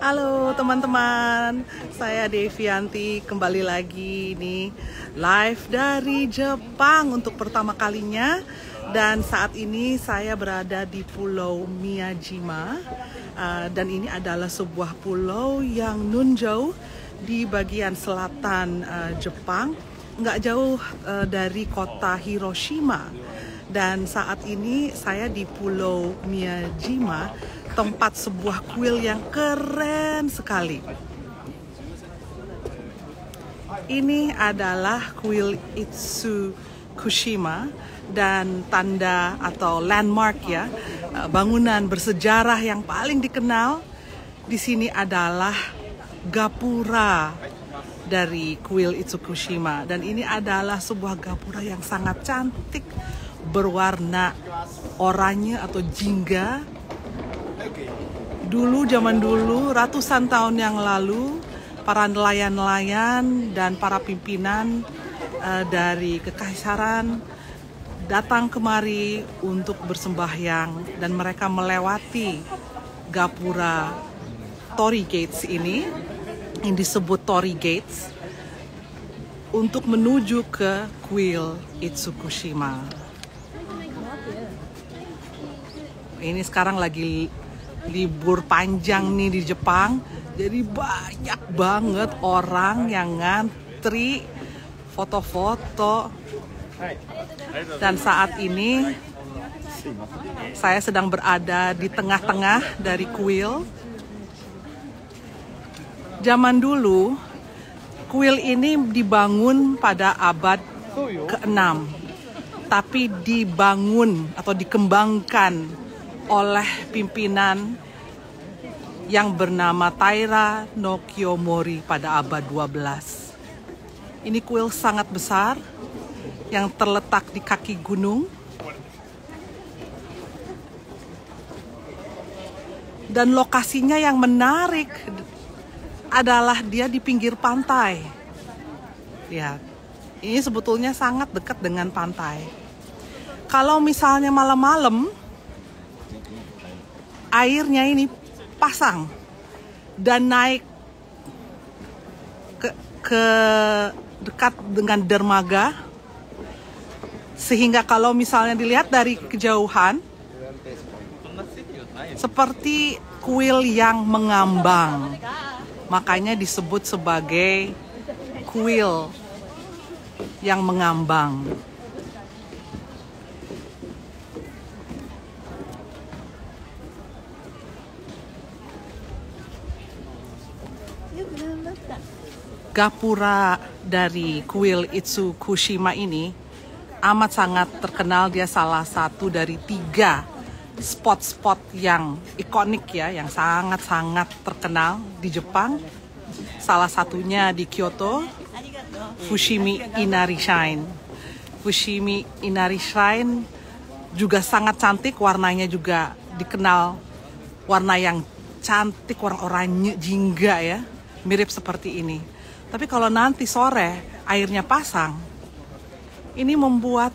Halo teman-teman, saya Devianti kembali lagi nih live dari Jepang untuk pertama kalinya. Dan saat ini saya berada di Pulau Miyajima, dan ini adalah sebuah pulau yang nun jauh di bagian selatan Jepang, nggak jauh dari kota Hiroshima. Dan saat ini saya di Pulau Miyajima, tempat sebuah kuil yang keren sekali. Ini adalah kuil Itsukushima dan tanda atau landmark ya, bangunan bersejarah yang paling dikenal di sini adalah gapura dari kuil Itsukushima, dan ini adalah sebuah gapura yang sangat cantik berwarna oranye atau jingga. Dulu, zaman dulu, ratusan tahun yang lalu, para nelayan-nelayan dan para pimpinan dari kekaisaran datang kemari untuk bersembahyang, dan mereka melewati gapura Torii Gates ini, yang disebut Torii Gates, untuk menuju ke kuil Itsukushima. Ini sekarang lagi libur panjang nih di Jepang, jadi banyak banget orang yang ngantri foto-foto. Dan saat ini saya sedang berada di tengah-tengah dari kuil. Zaman dulu kuil ini dibangun pada abad ke-6, tapi dibangun atau dikembangkan oleh pimpinan yang bernama Taira no Kiyomori pada abad 12. Ini kuil sangat besar yang terletak di kaki gunung, dan lokasinya yang menarik adalah dia di pinggir pantai. Lihat, ini sebetulnya sangat dekat dengan pantai. Kalau misalnya malam-malam, airnya ini pasang dan naik ke dekat dengan dermaga, sehingga kalau misalnya dilihat dari kejauhan seperti kuil yang mengambang. Makanya disebut sebagai kuil yang mengambang. Gapura dari kuil Itsukushima ini amat sangat terkenal. Dia salah satu dari 3 spot-spot yang ikonik ya, yang sangat-sangat terkenal di Jepang. Salah satunya di Kyoto, Fushimi Inari Shrine. Fushimi Inari Shrine juga sangat cantik, warnanya juga dikenal warna yang cantik, warna oranye jingga ya, mirip seperti ini. Tapi kalau nanti sore airnya pasang, ini membuat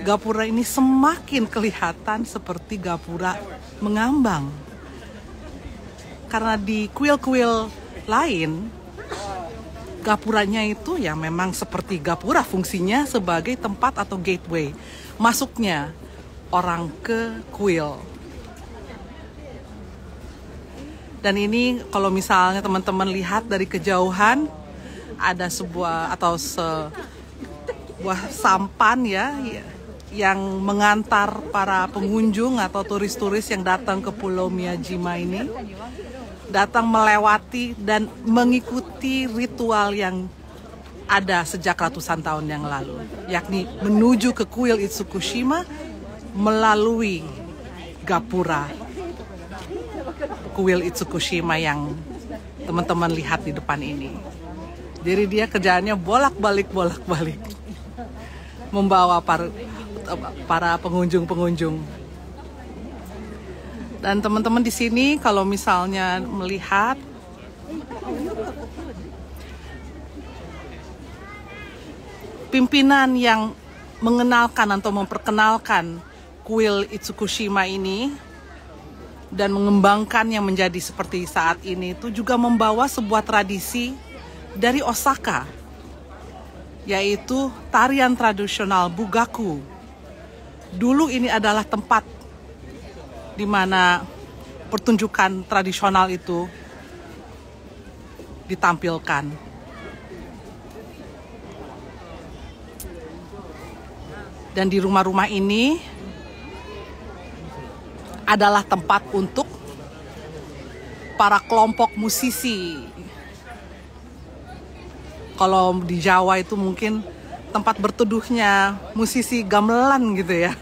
gapura ini semakin kelihatan seperti gapura mengambang. Karena di kuil-kuil lain, gapuranya itu ya memang seperti gapura, fungsinya sebagai tempat atau gateway masuknya orang ke kuil. Dan ini kalau misalnya teman-teman lihat dari kejauhan, ada sebuah sampan ya yang mengantar para pengunjung atau turis-turis yang datang ke Pulau Miyajima ini, datang melewati dan mengikuti ritual yang ada sejak ratusan tahun yang lalu, yakni menuju ke kuil Itsukushima melalui gapura kuil Itsukushima yang teman-teman lihat di depan ini. Jadi dia kerjaannya bolak-balik membawa para pengunjung-pengunjung. Dan teman-teman di sini kalau misalnya melihat pimpinan yang mengenalkan atau memperkenalkan kuil Itsukushima ini dan mengembangkan yang menjadi seperti saat ini itu juga membawa sebuah tradisi dari Osaka, yaitu tarian tradisional Bugaku. Dulu ini adalah tempat di mana pertunjukan tradisional itu ditampilkan. Dan di rumah-rumah ini adalah tempat untuk para kelompok musisi. Kalau di Jawa itu mungkin tempat berteduhnya musisi gamelan gitu ya.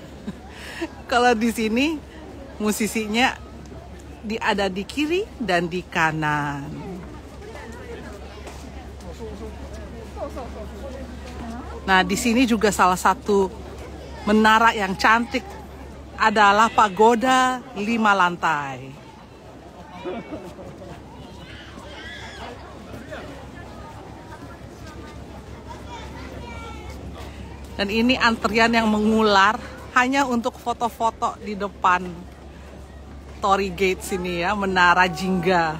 Kalau di sini musisinya ada di kiri dan di kanan. Nah, di sini juga salah satu menara yang cantik adalah pagoda 5 lantai. Dan ini antrian yang mengular hanya untuk foto-foto di depan Torii Gate sini ya, Menara Jingga.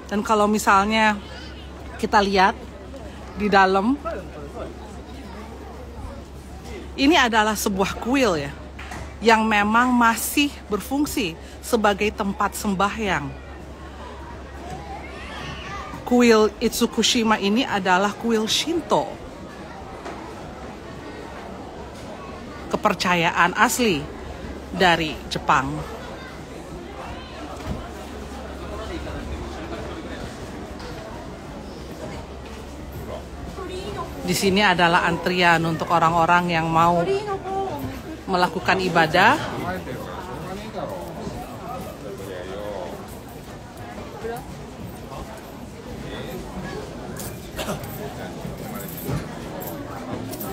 Dan kalau misalnya kita lihat di dalam, ini adalah sebuah kuil ya, yang memang masih berfungsi sebagai tempat sembahyang. Kuil Itsukushima ini adalah kuil Shinto. Kepercayaan asli dari Jepang. Di sini adalah antrian untuk orang-orang yang mau melakukan ibadah.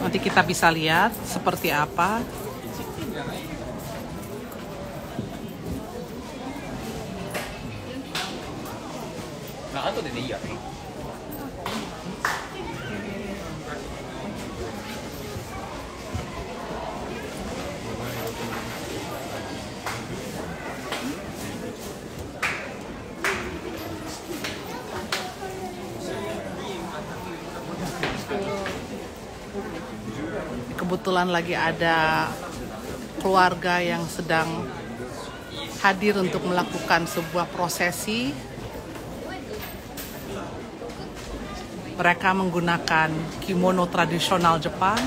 Nanti kita bisa lihat seperti apa. Kebetulan lagi ada keluarga yang sedang hadir untuk melakukan sebuah prosesi. Mereka menggunakan kimono tradisional Jepang.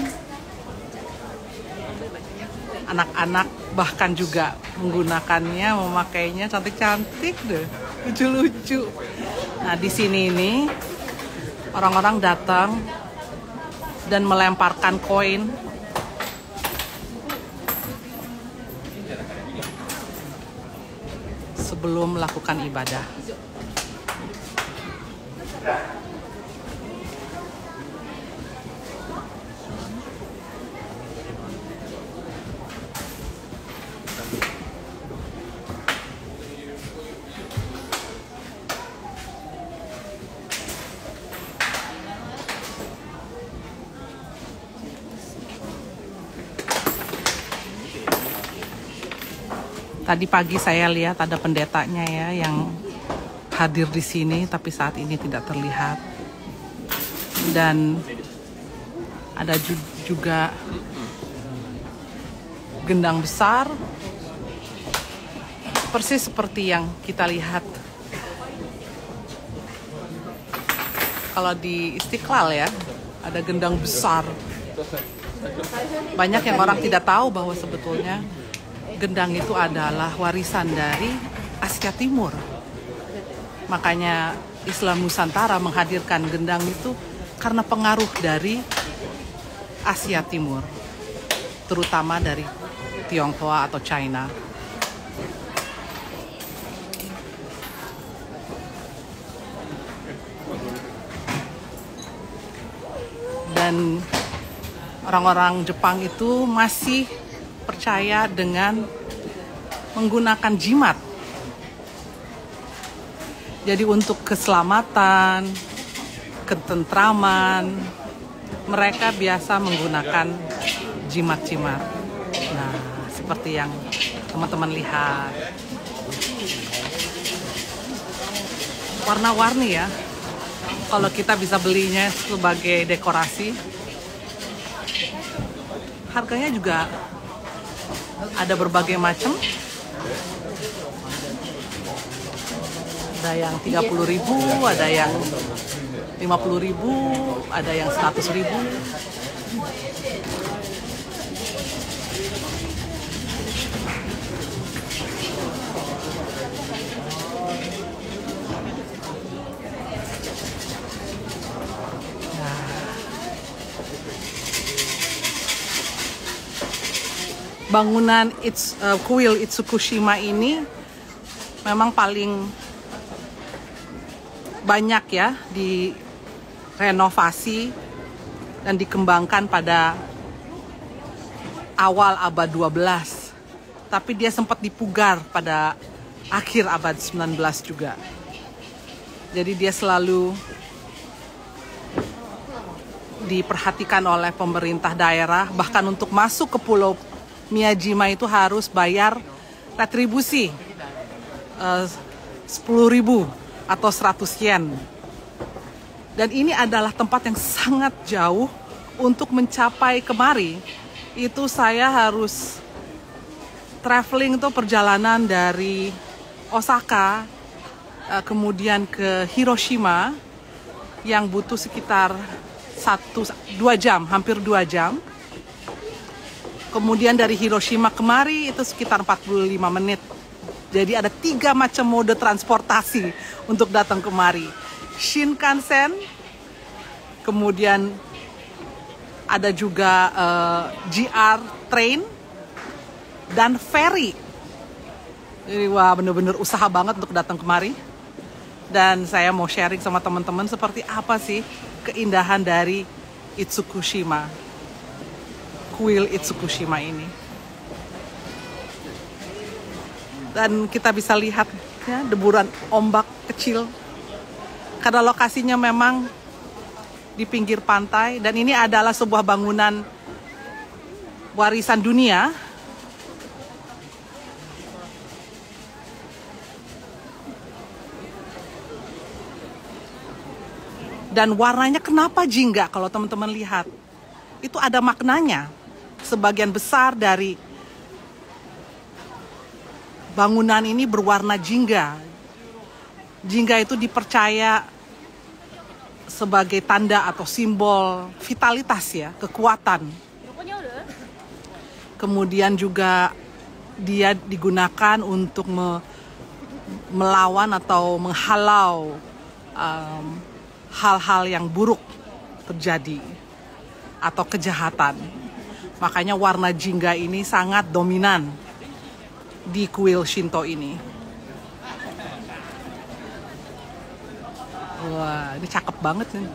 Anak-anak bahkan juga menggunakannya, memakainya cantik-cantik deh, lucu-lucu. Nah, di sini ini orang-orang datang dan melemparkan koin sebelum melakukan ibadah. Tadi pagi saya lihat ada pendetanya ya yang hadir di sini, tapi saat ini tidak terlihat. Dan ada juga gendang besar, persis seperti yang kita lihat kalau di Istiqlal ya, ada gendang besar. Banyak yang orang tidak tahu bahwa sebetulnya gendang itu adalah warisan dari Asia Timur. Makanya Islam Nusantara menghadirkan gendang itu karena pengaruh dari Asia Timur, terutama dari Tionghoa atau China. Dan orang-orang Jepang itu masih percaya dengan menggunakan jimat. Jadi untuk keselamatan, ketentraman, mereka biasa menggunakan jimat-jimat. Nah, seperti yang teman-teman lihat. Warna-warni ya, kalau kita bisa belinya sebagai dekorasi. Harganya juga ada berbagai macam. Ada yang 30.000, ada yang 50.000, ada yang 100.000. Bangunan kuil Itsukushima ini memang paling banyak ya direnovasi dan dikembangkan pada awal abad 12. Tapi dia sempat dipugar pada akhir abad 19 juga. Jadi dia selalu diperhatikan oleh pemerintah daerah, bahkan untuk masuk ke Pulau Miyajima itu harus bayar retribusi 10.000 atau 100 yen. Dan ini adalah tempat yang sangat jauh. Untuk mencapai kemari itu saya harus traveling, itu perjalanan dari Osaka kemudian ke Hiroshima yang butuh sekitar 1-2 jam, hampir 2 jam. Kemudian dari Hiroshima kemari itu sekitar 45 menit. Jadi ada 3 macam mode transportasi untuk datang kemari. Shinkansen, kemudian ada juga GR train dan ferry. Jadi wah, bener-bener usaha banget untuk datang kemari. Dan saya mau sharing sama teman-teman seperti apa sih keindahan dari Itsukushima, kuil Itsukushima ini. Dan kita bisa lihat ya, deburan ombak kecil karena lokasinya memang di pinggir pantai, dan ini adalah sebuah bangunan warisan dunia. Dan warnanya kenapa jingga? Kalau teman-teman lihat, itu ada maknanya. Sebagian besar dari bangunan ini berwarna jingga. Jingga itu dipercaya sebagai tanda atau simbol vitalitas ya, kekuatan. Kemudian juga dia digunakan untuk melawan atau menghalau hal-hal yang buruk terjadi atau kejahatan. Makanya warna jingga ini sangat dominan di kuil Shinto ini. Wah, ini cakep banget nih.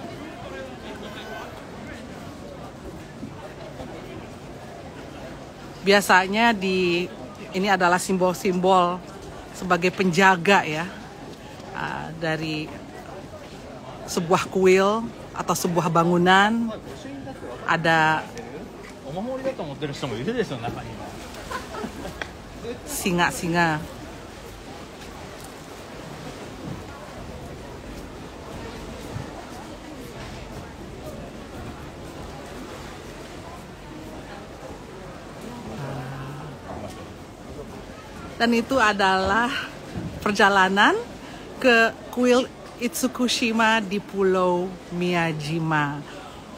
Biasanya ini adalah simbol-simbol sebagai penjaga ya dari sebuah kuil atau sebuah bangunan. Ada singa-singa. Dan itu adalah perjalanan ke kuil Itsukushima di Pulau Miyajima.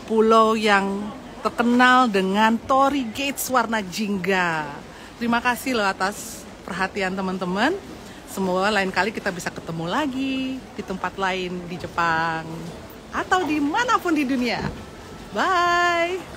Pulau yang terkenal dengan Torii Gates warna jingga. Terima kasih loh atas perhatian teman-teman. Semoga lain kali kita bisa ketemu lagi di tempat lain di Jepang atau dimanapun di dunia. Bye!